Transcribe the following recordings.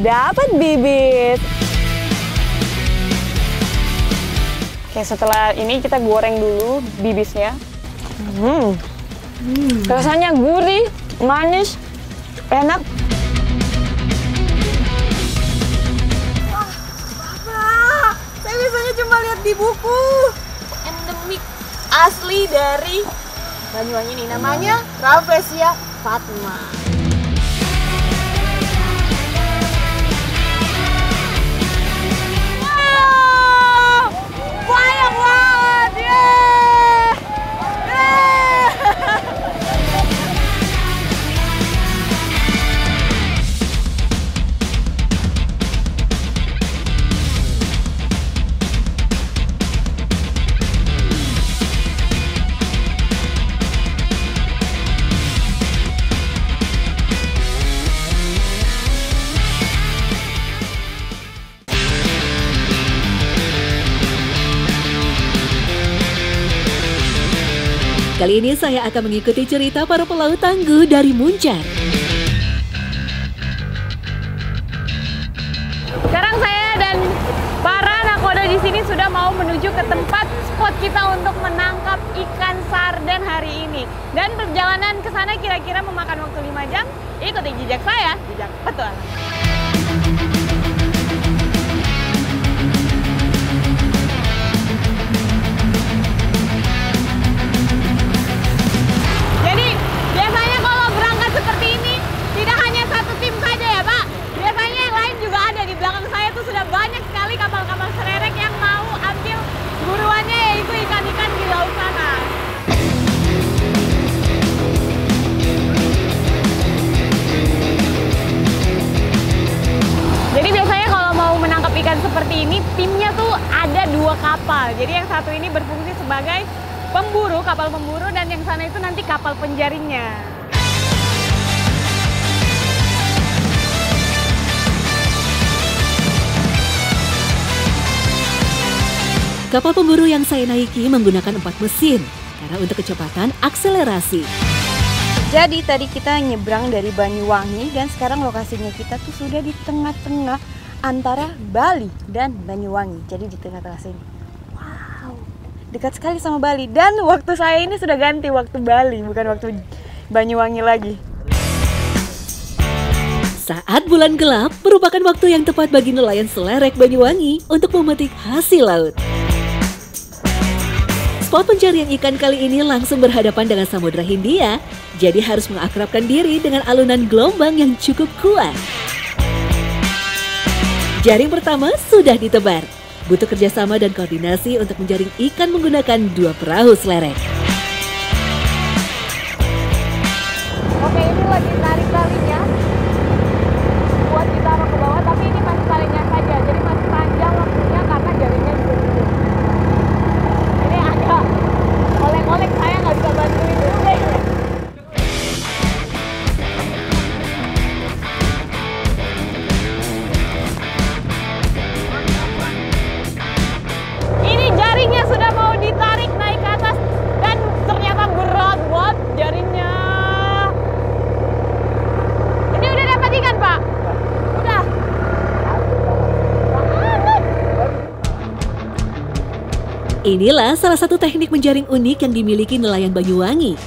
dapat bibit. Oke, setelah ini kita goreng dulu bibisnya. Rasanya gurih, manis, enak. Saya biasanya cuma lihat di buku. Endemik asli dari Banyuwangi ini, namanya Rafflesia fatma. Wow, banyak banget, Kali ini saya akan mengikuti cerita para pelaut tangguh dari Muncar. Sekarang saya dan para nakoda di sini sudah mau menuju ke tempat spot kita untuk menangkap ikan sarden hari ini. Dan perjalanan ke sana kira-kira memakan waktu 5 jam. Ikuti jejak saya, jejak petualang. Jadi biasanya kalau berangkat seperti ini tidak hanya satu tim saja ya Pak. Biasanya yang lain juga ada. Di belakang saya tuh sudah banyak sekali kapal-kapal sererek yang mau ambil buruannya, yaitu ikan-ikan di laut sana. Jadi biasanya kalau mau menangkap ikan seperti ini, timnya tuh ada 2 kapal. Jadi yang satu ini berfungsi sebagai pemburu, kapal pemburu, dan yang sana itu nanti kapal penjaringnya. Kapal pemburu yang saya naiki menggunakan 4 mesin karena untuk kecepatan akselerasi. Jadi tadi kita nyebrang dari Banyuwangi dan sekarang lokasinya kita tuh sudah di tengah-tengah antara Bali dan Banyuwangi. Jadi di tengah-tengah sini. Wow, dekat sekali sama Bali. Dan waktu saya ini sudah ganti waktu Bali, bukan waktu Banyuwangi lagi. Saat bulan gelap merupakan waktu yang tepat bagi nelayan selerek Banyuwangi untuk memetik hasil laut. Spot pencarian ikan kali ini langsung berhadapan dengan Samudra Hindia, jadi harus mengakrabkan diri dengan alunan gelombang yang cukup kuat. Jaring pertama sudah ditebar. Butuh kerjasama dan koordinasi untuk menjaring ikan menggunakan 2 perahu selerek. Oke, ini lagi tarik talinya buat ditaruh ke bawah, tapi ini masih talinya saja, jadi masih panjang waktunya karena jaringnya juga gede. Ini agak oleng-oleng, saya nggak bisa bantuin. Ini jaringnya sudah mau ditarik naik ke atas dan ternyata berat banget jaringnya. Ini udah dapat ikan, Pak? Udah. Inilah salah satu teknik menjaring unik yang dimiliki nelayan Banyuwangi.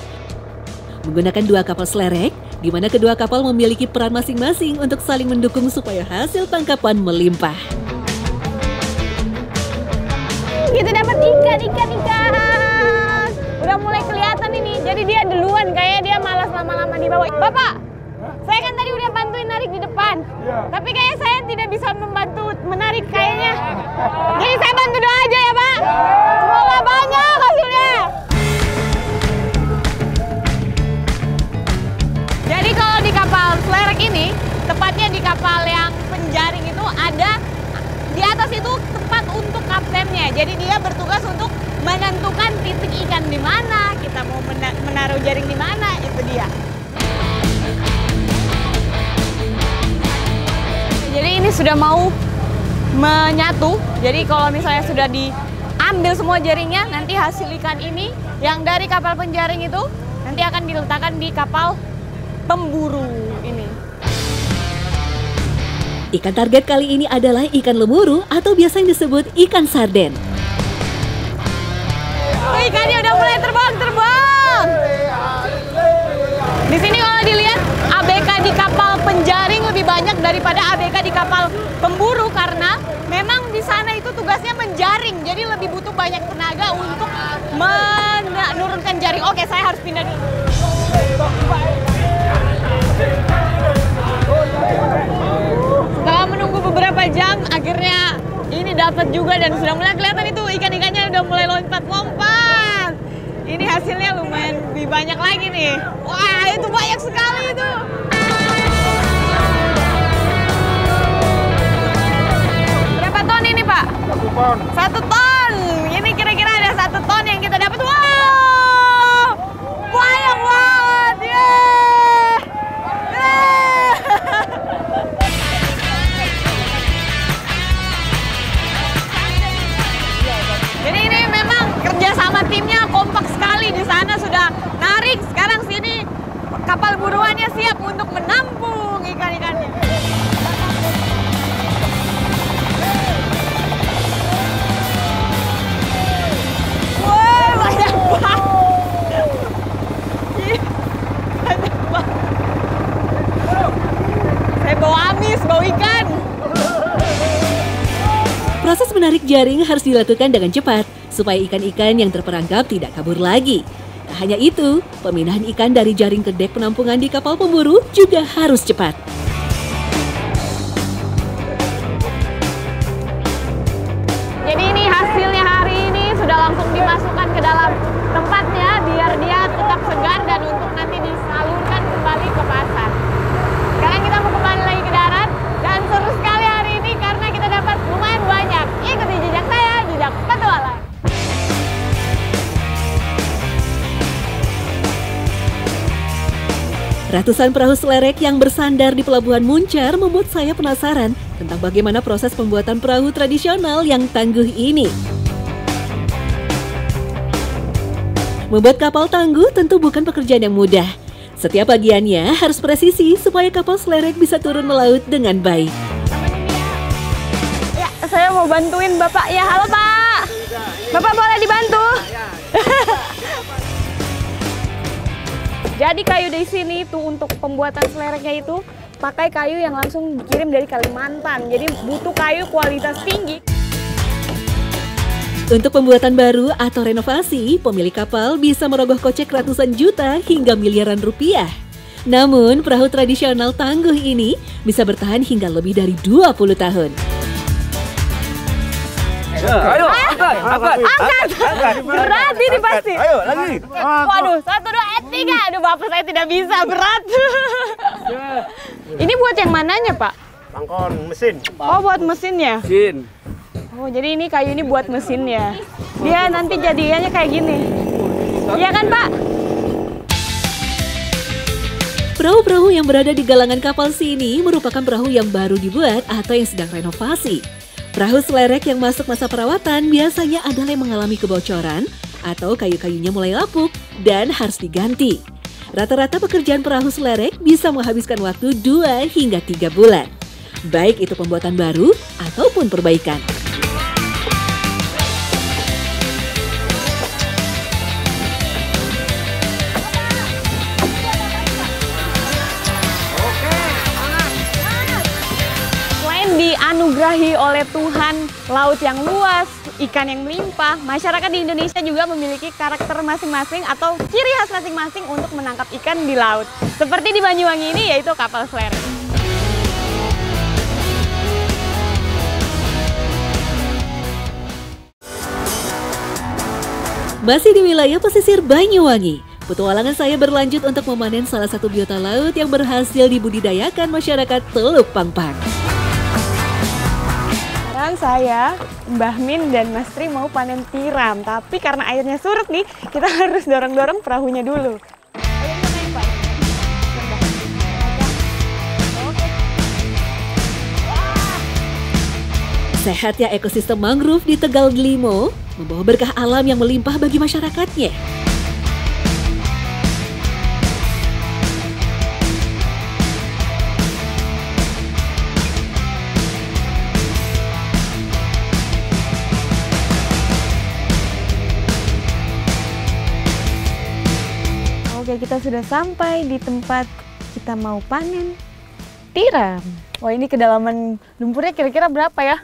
Menggunakan 2 kapal selerek, di mana kedua kapal memiliki peran masing-masing untuk saling mendukung supaya hasil tangkapan melimpah. Kita dapat ikan. Udah mulai kelihatan ini. Jadi dia duluan, kayaknya dia malas lama-lama di bawah. Bapak, saya kan tadi udah bantuin narik di depan. Tapi kayaknya saya tidak bisa membantu menarik kayaknya. Jadi saya bantu doa aja ya Pak. Semoga banyak hasilnya. Jadi kalau di kapal selerek ini, tepatnya di kapal yang penjaring itu ada di atas itu tempat untuk kaptennya. Jadi dia bertugas untuk menentukan titik ikan di mana, kita mau menaruh jaring di mana, itu dia. Jadi ini sudah mau menyatu. Jadi kalau misalnya sudah diambil semua jaringnya, nanti hasil ikan ini yang dari kapal penjaring itu nanti akan diletakkan di kapal pemburu ini. Ikan target kali ini adalah ikan lemuru atau biasa yang disebut ikan sarden. Ikannya udah mulai terbang. Di sini kalau dilihat ABK di kapal penjaring lebih banyak daripada ABK di kapal pemburu karena memang di sana itu tugasnya menjaring, jadi lebih butuh banyak tenaga untuk menurunkan jaring. Oke, saya harus pindah dulu. Setelah menunggu beberapa jam, akhirnya ini dapat juga dan sudah mulai kelihatan itu ikan-ikannya udah mulai lompat-lompat. Ini hasilnya lumayan lebih banyak lagi nih. Wah, itu banyak sekali itu. Berapa ton ini, Pak? 1 ton. 1 ton. Ini kira-kira ada 1 ton yang kita dapat. Wow! Banyak banget. Yeay! Jadi ini memang kerja sama timnya kompak sekali. Di sana sudah narik, sekarang sini kapal buruannya siap untuk menampung ikan-ikannya. Wah, banyak banget. Ih, banyak banget. Saya bau amis, bau ikan. Proses menarik jaring harus dilakukan dengan cepat supaya ikan-ikan yang terperangkap tidak kabur lagi. Tak hanya itu, pemindahan ikan dari jaring ke dek penampungan di kapal pemburu juga harus cepat. Jadi ini hasilnya hari ini sudah langsung dimasukkan ke dalam tempatnya biar dia tetap segar dan untuk nanti disalurkan kembali ke pasar. Sekarang kita mau kembali lagi ke darat dan seru sekali hari ini karena kita dapat lumayan banyak. Ikuti jejak saya, jejak petualang. Ratusan perahu selerek yang bersandar di Pelabuhan Muncar membuat saya penasaran tentang bagaimana proses pembuatan perahu tradisional yang tangguh ini. Membuat kapal tangguh tentu bukan pekerjaan yang mudah. Setiap bagiannya harus presisi supaya kapal selerek bisa turun melaut dengan baik. Ya, saya mau bantuin Bapak. Ya, halo Pak. Bapak boleh dibantu? Jadi kayu di sini tuh untuk pembuatan selereknya itu pakai kayu yang langsung dikirim dari Kalimantan. Jadi butuh kayu kualitas tinggi. Untuk pembuatan baru atau renovasi, pemilik kapal bisa merogoh kocek ratusan juta hingga miliaran rupiah. Namun, perahu tradisional tangguh ini bisa bertahan hingga lebih dari 20 tahun. Ayo, angkat. Berat ini pasti. Ayo, lagi. Waduh, 1, 2, 3. Aduh, Bapak saya tidak bisa, berat. Ini buat yang mananya, Pak? Pangkon mesin. Oh, buat mesinnya. Mesin. Oh, jadi ini kayu ini buat mesinnya. Dia nanti jadinya kayak gini. Iya kan, Pak? Perahu-perahu yang berada di galangan kapal sini merupakan perahu yang baru dibuat atau yang sedang renovasi. Perahu selerek yang masuk masa perawatan biasanya adalah yang mengalami kebocoran atau kayu-kayunya mulai lapuk dan harus diganti. Rata-rata pekerjaan perahu selerek bisa menghabiskan waktu 2 hingga 3 bulan. Baik itu pembuatan baru ataupun perbaikan. Dianugerahi oleh Tuhan laut yang luas, ikan yang melimpah, masyarakat di Indonesia juga memiliki karakter masing-masing atau ciri khas masing-masing untuk menangkap ikan di laut. Seperti di Banyuwangi ini yaitu kapal selerek. Masih di wilayah pesisir Banyuwangi, petualangan saya berlanjut untuk memanen salah satu biota laut yang berhasil dibudidayakan masyarakat Teluk Pangpang. Sekarang saya, Mbah Min dan Mas Tri mau panen tiram, tapi karena airnya surut nih, kita harus dorong-dorong perahunya dulu. Sehatnya ekosistem mangrove di Tegal Delimo membawa berkah alam yang melimpah bagi masyarakatnya. Oke, kita sudah sampai di tempat kita mau panen tiram. Wah, ini kedalaman lumpurnya kira-kira berapa ya?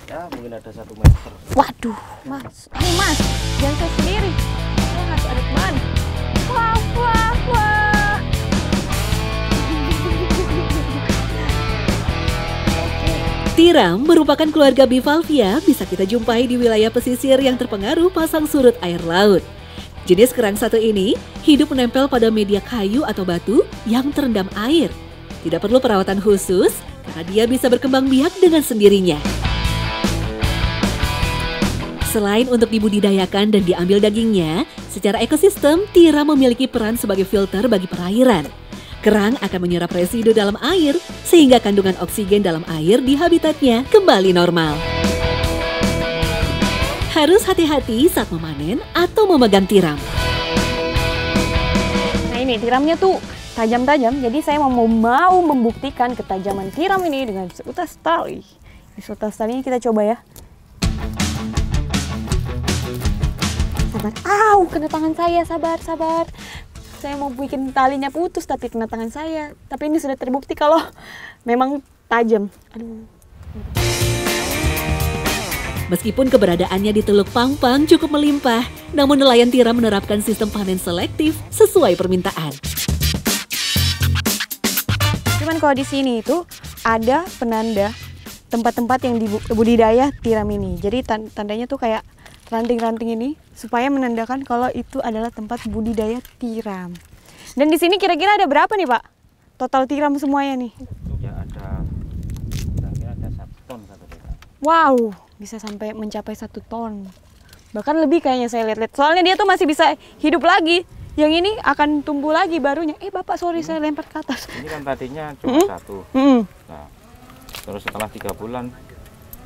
Ya mungkin ada 1 meter. Waduh, Mas. Mas, jangan saya sendiri. Saya masih ada teman. Wah, wah, wah. Tiram merupakan keluarga bivalvia, bisa kita jumpai di wilayah pesisir yang terpengaruh pasang surut air laut. Jenis kerang satu ini hidup menempel pada media kayu atau batu yang terendam air. Tidak perlu perawatan khusus karena dia bisa berkembang biak dengan sendirinya. Selain untuk dibudidayakan dan diambil dagingnya, secara ekosistem tiram memiliki peran sebagai filter bagi perairan. Kerang akan menyerap residu dalam air sehingga kandungan oksigen dalam air di habitatnya kembali normal. Harus hati-hati saat memanen atau memegang tiram. Nah, ini tiramnya tuh tajam-tajam, jadi saya mau membuktikan ketajaman tiram ini dengan seutas tali. Di seutas talinya kita coba ya. Sabar. Au, kena tangan saya. Sabar, sabar. Saya mau bikin talinya putus tapi kena tangan saya. Tapi ini sudah terbukti kalau memang tajam. Aduh. Meskipun keberadaannya di Teluk Pangpang cukup melimpah, namun nelayan tiram menerapkan sistem panen selektif sesuai permintaan. Cuman kalau di sini itu ada penanda tempat-tempat yang dibudidaya tiram ini. Jadi tandanya tuh kayak ranting-ranting ini supaya menandakan kalau itu adalah tempat budidaya tiram. Dan di sini kira-kira ada berapa nih, Pak? Total tiram semuanya nih. Ya ada kira-kira ada 1 ton satu desa. Wow, bisa sampai mencapai 1 ton. Bahkan lebih kayaknya saya lihat-lihat. Soalnya dia tuh masih bisa hidup lagi. Yang ini akan tumbuh lagi barunya. Bapak sorry saya lempar ke atas. Ini kan tadinya cuma 1. Nah, terus setelah 3 bulan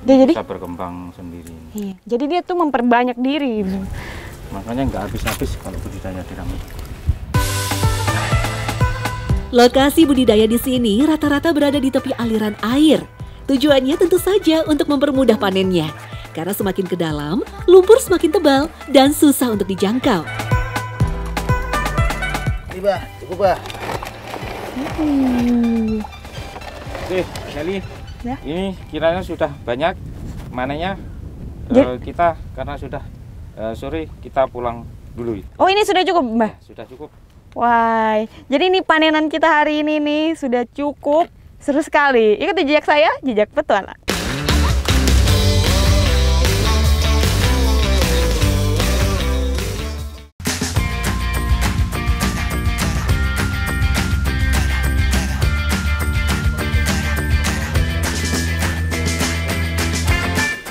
dia jadi bisa berkembang sendiri. Iya, jadi dia tuh memperbanyak diri. Makanya nggak habis-habis kalau budidaya tiram itu. Lokasi budidaya di sini rata-rata berada di tepi aliran air. Tujuannya tentu saja untuk mempermudah panennya. Karena semakin ke dalam, lumpur semakin tebal dan susah untuk dijangkau. Ini Bah, cukup Bah. Oke, Nelly. Ya. Ini kiranya sudah banyak manennya. Kita karena sudah sore kita pulang dulu. Oh, ini sudah cukup, Mbak? Ya, sudah cukup. Wah, jadi ini panenan kita hari ini nih sudah cukup. Seru sekali. Ikuti jejak saya, jejak petualang.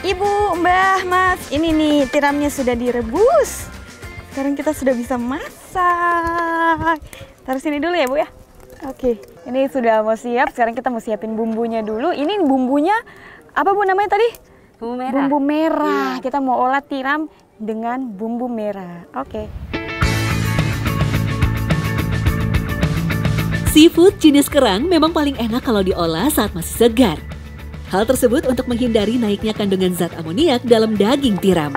Ibu, Mbah, Mas, ini nih tiramnya sudah direbus. Sekarang kita sudah bisa masak. Taruh sini dulu ya, Bu ya. Oke, ini sudah mau siap. Sekarang kita mau siapin bumbunya dulu. Ini bumbunya apa, Bu, namanya tadi? Bumbu merah. Bumbu merah. Kita mau olah tiram dengan bumbu merah. Oke. Seafood jenis kerang memang paling enak kalau diolah saat masih segar. Hal tersebut untuk menghindari naiknya kandungan zat amoniak dalam daging tiram.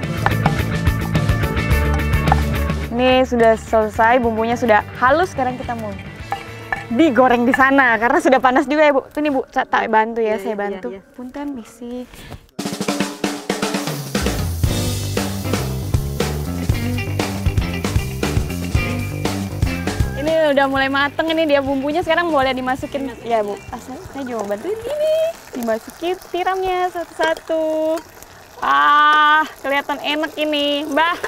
Ini sudah selesai, bumbunya sudah halus. Sekarang kita mau digoreng di sana karena sudah panas juga ya, Bu. Ini Bu, tak bantu ya, saya bantu. Punten, misi. Ini udah mulai mateng ini dia bumbunya, sekarang boleh dimasukin ya, Bu. Saya juga bantuin ini. Dimasukin tiramnya satu-satu. Kelihatan enak ini, Mbah.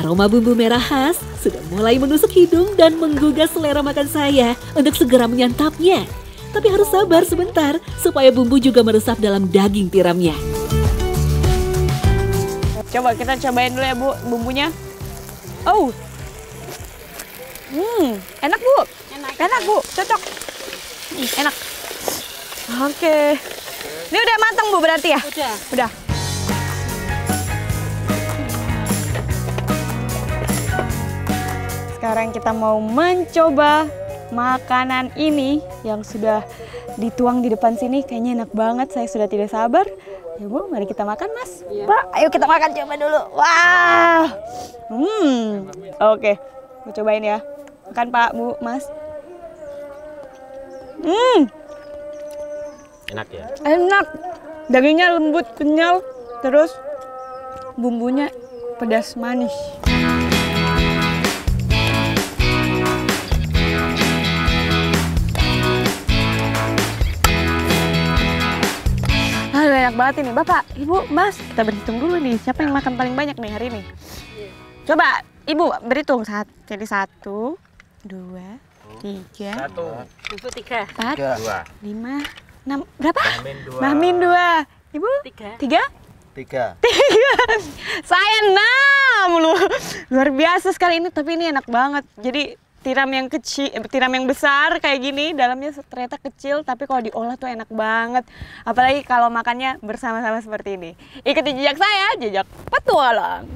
Aroma bumbu merah khas sudah mulai menusuk hidung dan menggugah selera makan saya untuk segera menyantapnya. Tapi harus sabar sebentar supaya bumbu juga meresap dalam daging tiramnya. Coba kita cobain dulu ya, Bu, bumbunya. Enak, Bu. Enak, Bu. Cocok. Enak. Oke. Ini udah matang, Bu, berarti ya? Udah. Sekarang kita mau mencoba makanan ini yang sudah dituang di depan sini. Kayaknya enak banget, saya sudah tidak sabar Ya Bu, mari kita makan Mas. Pak, ayo kita makan, coba dulu. Wah. Oke. Gue cobain ya. Makan Pak, Bu, Mas. Enak ya? Enak. Dagingnya lembut, kenyal. Terus bumbunya pedas manis. Aduh, enak banget ini. Bapak, Ibu, Mas, kita berhitung dulu nih. Siapa yang makan paling banyak nih hari ini? Coba, Ibu berhitung. Jadi 1, 2, 3, 4, 5, 6. Berapa? Mahmin 2. Ibu? 3? 3. Saya 6 loh. Luar biasa sekali ini, tapi ini enak banget. Jadi tiram yang kecil, tiram yang besar kayak gini, dalamnya ternyata kecil, tapi kalau diolah tuh enak banget. Apalagi kalau makannya bersama-sama seperti ini. Ikuti jejak saya, jejak petualang.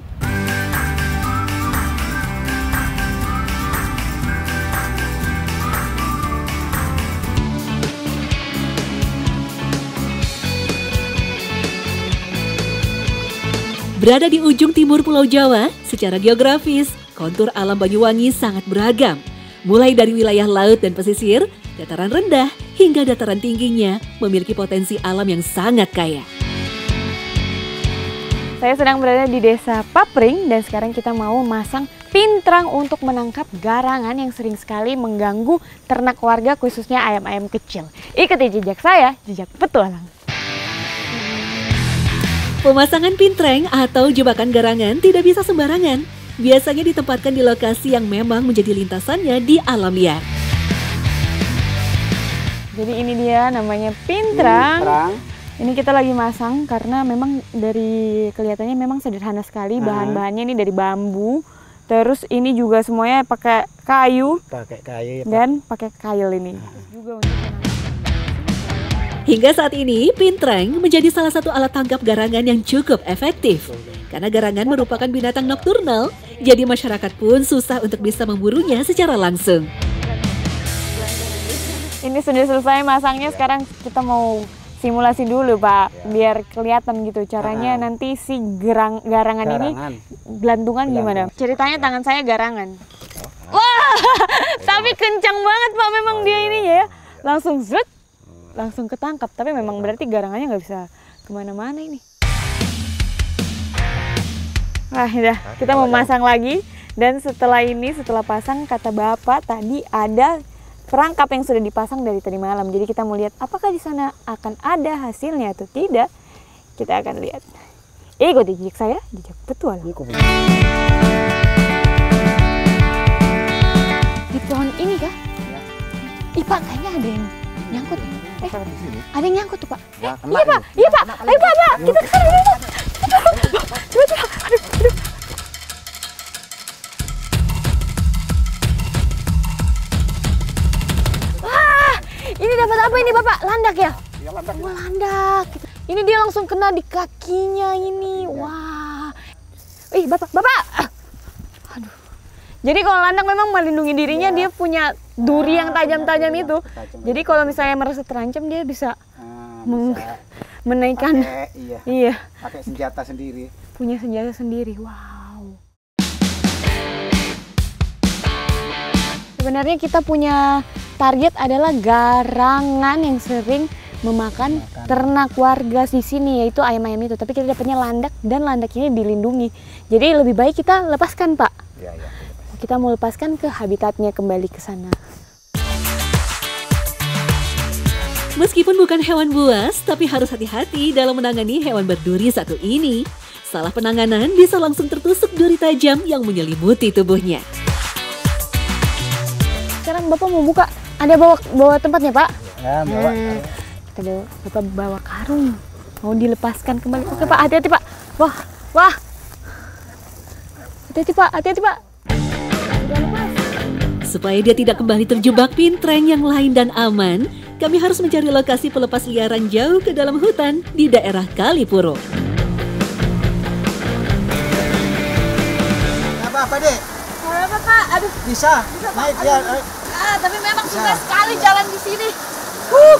Berada di ujung timur Pulau Jawa, secara geografis, kontur alam Banyuwangi sangat beragam. Mulai dari wilayah laut dan pesisir, dataran rendah, hingga dataran tingginya memiliki potensi alam yang sangat kaya. Saya sedang berada di Desa Papring dan sekarang kita mau masang pintrang untuk menangkap garangan yang sering sekali mengganggu ternak warga, khususnya ayam-ayam kecil. Ikuti jejak saya, jejak petualang. Pemasangan pintreng atau jebakan garangan tidak bisa sembarangan. Biasanya ditempatkan di lokasi yang memang menjadi lintasannya di alam liar. Jadi ini dia namanya pintrang. Ini kita lagi masang karena memang dari kelihatannya memang sederhana sekali. Bahan-bahannya ini dari bambu. Terus ini juga semuanya pakai kayu. Dan pakai kail ini. Juga untuk Hingga saat ini, pintreng menjadi salah satu alat tangkap garangan yang cukup efektif. Karena garangan merupakan binatang nokturnal, jadi masyarakat pun susah untuk bisa memburunya secara langsung. Ini sudah selesai masangnya, sekarang kita mau simulasi dulu Pak, biar kelihatan gitu caranya nanti si garangan ini gelantungan gimana. Ceritanya tangan saya garangan. Wah, tapi kencang banget Pak memang dia ini ya, langsung zut. Langsung ketangkap, tapi memang berarti garangannya nggak bisa kemana-mana ini. Wah, udah, kita mau masang lagi. Dan setelah ini, setelah pasang, kata Bapak tadi ada perangkap yang sudah dipasang dari tadi malam. Jadi kita mau lihat apakah di sana akan ada hasilnya atau tidak. Kita akan lihat. Ikuti jejak saya, jejak petualang. Di pohon ini kah? Ih Pak, kayaknya ada yang nyangkut. Ada yang nyangkut tuh Pak. Iya Pak, iya Pak. Ayo Pak, kita ke sana Pak. Coba. Aduh. Wah, ini dapat apa ini Bapak? Landak ya? Iya landak. Wah, landak. Ini dia langsung kena di kakinya ini. Wah. Bapak. Aduh. Jadi kalau landak memang melindungi dirinya, dia punya duri yang tajam-tajam itu. Jadi kalau misalnya merasa terancam, dia bisa menaikkan. Iya. Pakai senjata sendiri. Punya senjata sendiri. Wow. Sebenarnya kita punya target adalah garangan yang sering memakan ternak warga di sini, yaitu ayam-ayam itu. Tapi kita dapatnya landak dan landak ini dilindungi. Jadi lebih baik kita lepaskan Pak. Iya. Kita mau lepaskan ke habitatnya, kembali ke sana. Meskipun bukan hewan buas, tapi harus hati-hati dalam menangani hewan berduri satu ini. Salah penanganan bisa langsung tertusuk duri tajam yang menyelimuti tubuhnya. Sekarang Bapak mau buka, ada bawa tempatnya Pak? Ya, bawa. Bapak bawa karung, mau dilepaskan kembali. Oke Pak, hati-hati Pak. Wah. Hati-hati Pak. Supaya dia tidak kembali terjebak pintreng yang lain dan aman, kami harus mencari lokasi pelepas liaran jauh ke dalam hutan di daerah Kalipuro. Apa Dek? Apa Pak? Aduh. Bisa naik ya. Tapi memang susah sekali jalan di sini.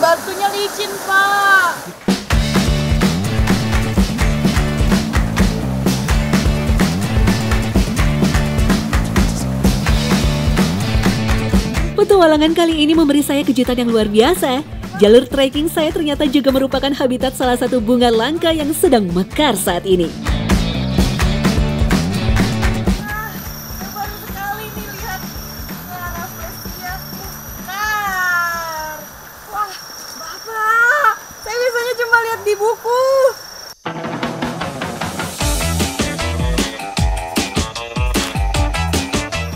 Batunya licin Pak. Petualangan kali ini memberi saya kejutan yang luar biasa. Jalur trekking saya ternyata juga merupakan habitat salah satu bunga langka yang sedang mekar saat ini. Baru sekali nih lihat Rafflesia mekar. Wah, Bapak, saya biasanya cuma lihat di buku.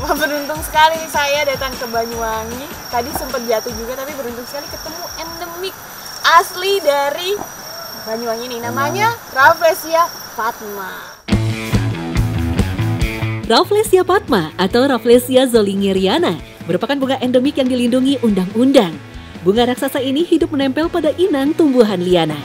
Wah, beruntung sekali nih saya datang ke Banyuwangi. Tadi sempat jatuh juga, tapi beruntung sekali ketemu endemik asli dari Banyuwangi ini. Namanya Rafflesia Padma. Rafflesia Padma atau Rafflesia zolingeriana merupakan bunga endemik yang dilindungi undang-undang. Bunga raksasa ini hidup menempel pada inang tumbuhan liana.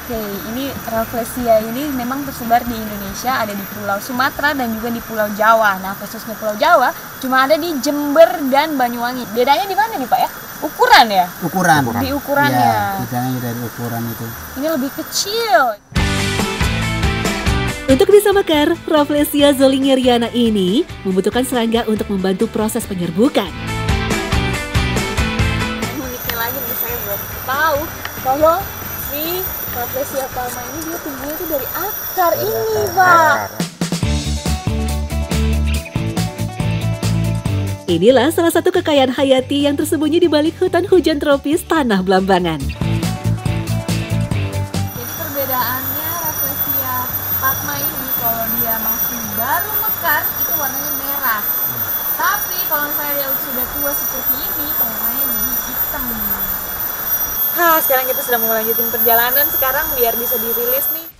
Oke, ini Rafflesia ini memang tersebar di Indonesia, ada di Pulau Sumatera dan juga di Pulau Jawa. Nah, khususnya Pulau Jawa cuma ada di Jember dan Banyuwangi. Bedanya di mana nih, Pak ya? Ukuran ya? Ukuran. Di ukurannya. Ya, bedanya dari ukuran itu. Ini lebih kecil. Untuk bisa mekar, Rafflesia zolingeriana ini membutuhkan serangga untuk membantu proses penyerbukan. Uniknya lagi nih saya baru tahu kalau si Rafflesia Padma ini dia tumbuhnya itu dari akar ini, Pak. Inilah salah satu kekayaan hayati yang tersembunyi di balik hutan hujan tropis Tanah Blambangan. Jadi perbedaannya Rafflesia Padma ini kalau dia masih baru mekar itu warnanya merah. Tapi kalau saya dia sudah tua seperti ini warnanya jadi hitam. Sekarang kita sudah mau lanjutin perjalanan sekarang biar bisa dirilis nih.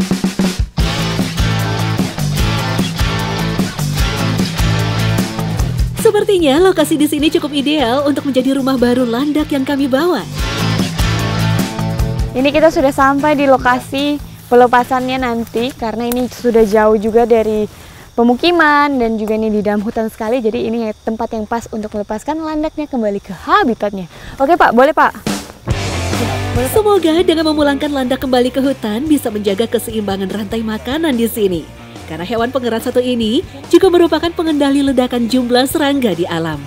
Sepertinya lokasi di sini cukup ideal untuk menjadi rumah baru landak yang kami bawa. Ini kita sudah sampai di lokasi pelepasannya nanti karena ini sudah jauh juga dari pemukiman dan juga ini di dalam hutan sekali. Jadi ini tempat yang pas untuk melepaskan landaknya kembali ke habitatnya. Oke Pak, boleh Pak? Semoga dengan memulangkan landak kembali ke hutan bisa menjaga keseimbangan rantai makanan di sini. Karena hewan pengerat satu ini juga merupakan pengendali ledakan jumlah serangga di alam.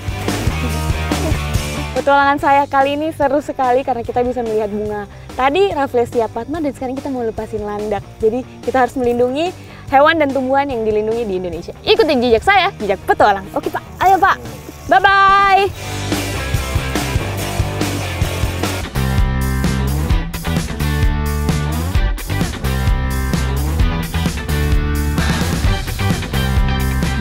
Petualangan saya kali ini seru sekali karena kita bisa melihat bunga tadi Rafflesia Padma dan sekarang kita mau lepasin landak. Jadi kita harus melindungi hewan dan tumbuhan yang dilindungi di Indonesia. Ikutin jejak saya, jejak petualang. Oke Pak, ayo Pak. Bye-bye.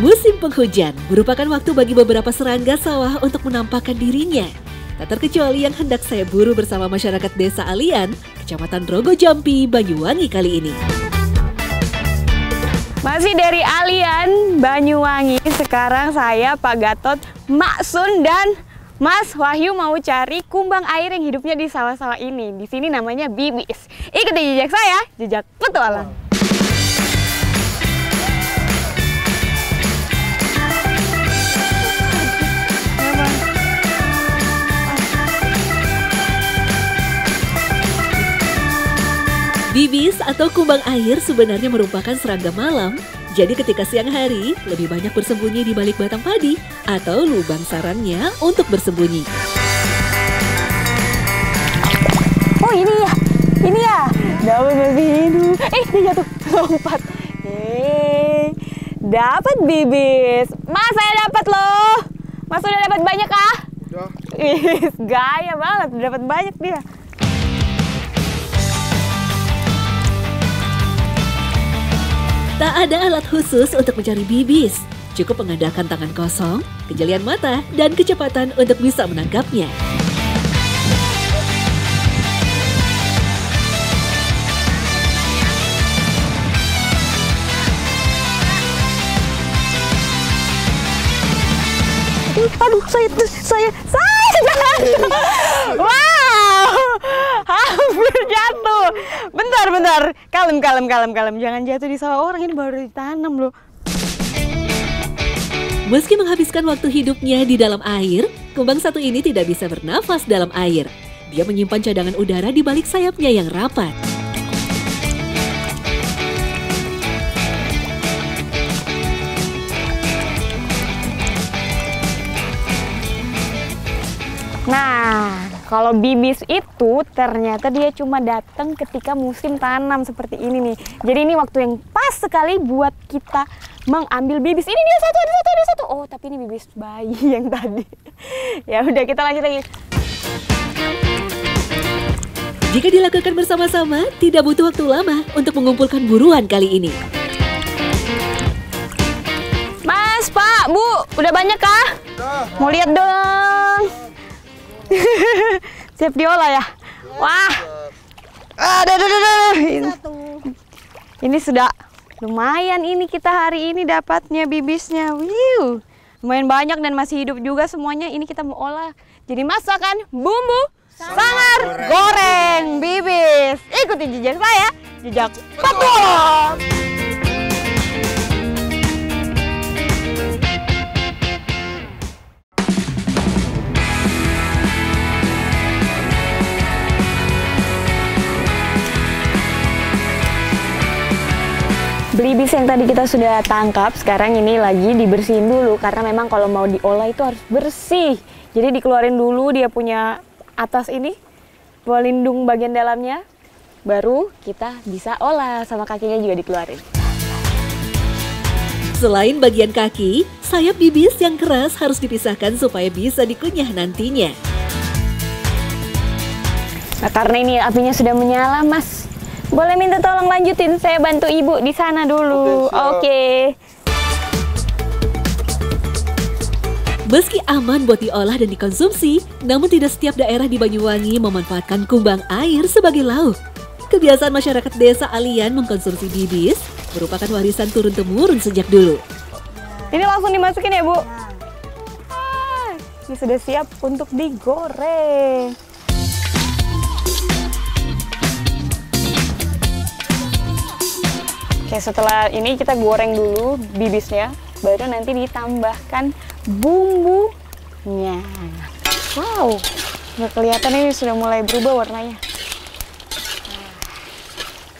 Musim penghujan merupakan waktu bagi beberapa serangga sawah untuk menampakkan dirinya. Tak terkecuali yang hendak saya buru bersama masyarakat Desa Alian, Kecamatan Rogo Jampi, Banyuwangi kali ini. Masih dari Alian, Banyuwangi. Sekarang saya, Pak Gatot, Mak Sun, dan Mas Wahyu mau cari kumbang air yang hidupnya di sawah-sawah ini. Di sini namanya bibis. Ikuti jejak saya, jejak petualang. Bibis atau kumbang air sebenarnya merupakan serangga malam. Jadi ketika siang hari, lebih banyak bersembunyi di balik batang padi atau lubang sarangnya untuk bersembunyi. Oh ini ya, dapat babi hidup. Dia jatuh, lompat. Dapat bibis. Mas saya dapat loh. Mas udah dapat banyak kah? Gaya banget, dapat banyak dia. Tak ada alat khusus untuk mencari bibis. Cukup mengandalkan tangan kosong, kejelian mata, dan kecepatan untuk bisa menangkapnya. Aduh, saya wow, hampir jatuh. Bentar, kalem. Jangan jatuh di sawah orang, ini baru ditanam loh. Meski menghabiskan waktu hidupnya di dalam air, kumbang satu ini tidak bisa bernafas dalam air. Dia menyimpan cadangan udara di balik sayapnya yang rapat. Kalau bibis itu ternyata dia cuma datang ketika musim tanam seperti ini nih. Jadi ini waktu yang pas sekali buat kita mengambil bibis. Ini dia satu, ada satu. Oh, tapi ini bibis bayi yang tadi. Ya udah, kita lanjut lagi. Jika dilakukan bersama-sama, tidak butuh waktu lama untuk mengumpulkan buruan kali ini. Mas, Pak, Bu, udah banyak kah? Mau lihat dong. Siap diolah ya? Wah. Ini sudah lumayan ini kita hari ini dapatnya bibisnya. Wiu. Lumayan banyak dan masih hidup juga semuanya. Ini kita mau olah jadi masakan bumbu sangar goreng bibis. Ikuti jejak saya, jejak petualang. Bibis yang tadi kita sudah tangkap, sekarang ini lagi dibersihin dulu karena memang kalau mau diolah itu harus bersih. Jadi dikeluarin dulu dia punya atas ini, pelindung bagian dalamnya, baru kita bisa olah, sama kakinya juga dikeluarin. Selain bagian kaki, sayap bibis yang keras harus dipisahkan supaya bisa dikunyah nantinya. Nah, karena ini apinya sudah menyala, Mas. Boleh minta tolong lanjutin, saya bantu ibu di sana dulu. Oke. Meski aman buat diolah dan dikonsumsi, namun tidak setiap daerah di Banyuwangi memanfaatkan kumbang air sebagai lauk. Kebiasaan masyarakat desa Alian mengkonsumsi bibis merupakan warisan turun-temurun sejak dulu. Ini langsung dimasukin ya, Bu? Ini sudah siap untuk digoreng. Oke, setelah ini kita goreng dulu bibisnya, baru nanti ditambahkan bumbunya. Wow, udah kelihatan ini sudah mulai berubah warnanya.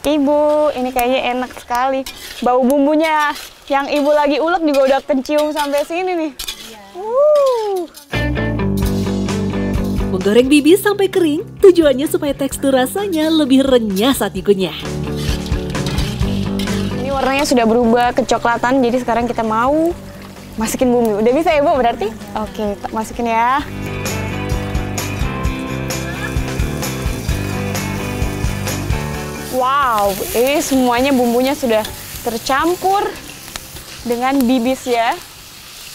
Ibu, ini kayaknya enak sekali. Bau bumbunya yang ibu lagi ulek juga udah kencium sampai sini nih. Menggoreng bibis sampai kering, tujuannya supaya tekstur rasanya lebih renyah saat dikunyah. Warnanya sudah berubah kecoklatan, jadi sekarang kita mau masukin bumbu. Udah bisa ya, Bu, berarti? Oke, masukin ya. Wow, ini semuanya bumbunya sudah tercampur dengan bibis ya.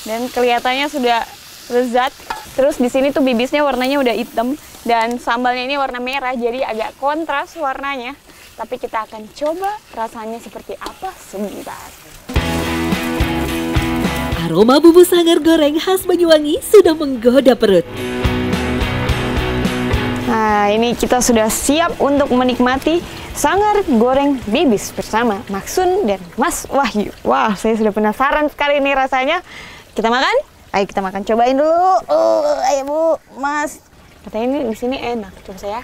Dan kelihatannya sudah lezat. Terus di sini tuh bibisnya warnanya udah hitam dan sambalnya ini warna merah, jadi agak kontras warnanya. Tapi kita akan coba rasanya seperti apa sebentar. Aroma bumbu sangar goreng khas Banyuwangi sudah menggoda perut. Nah, ini kita sudah siap untuk menikmati sangar goreng bibis bersama Maksun dan Mas Wahyu. Wah, saya sudah penasaran sekali nih rasanya. Kita makan? Ayo kita makan, cobain dulu. Ayo Bu, Mas. Katanya ini di sini enak. Coba saya.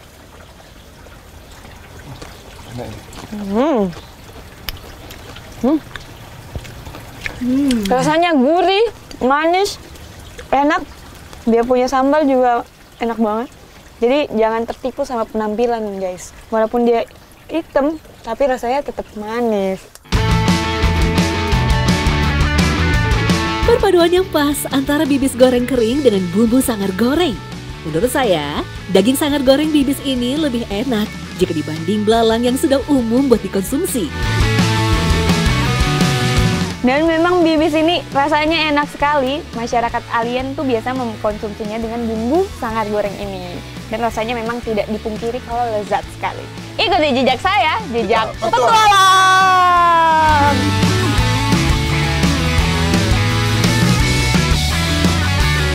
Rasanya gurih, manis, enak. Dia punya sambal juga enak banget. Jadi jangan tertipu sama penampilan, guys. Walaupun dia hitam, tapi rasanya tetap manis. Perpaduan yang pas antara bibis goreng kering dengan bumbu sangar goreng. Menurut saya, daging sangar goreng bibis ini lebih enak jika dibanding belalang yang sudah umum buat dikonsumsi. Dan memang bibis ini rasanya enak sekali. Masyarakat Alian tuh biasa mengkonsumsinya dengan bumbu sangar goreng ini. Dan rasanya memang tidak dipungkiri kalau lezat sekali. Ikuti jejak saya, jejak petualang.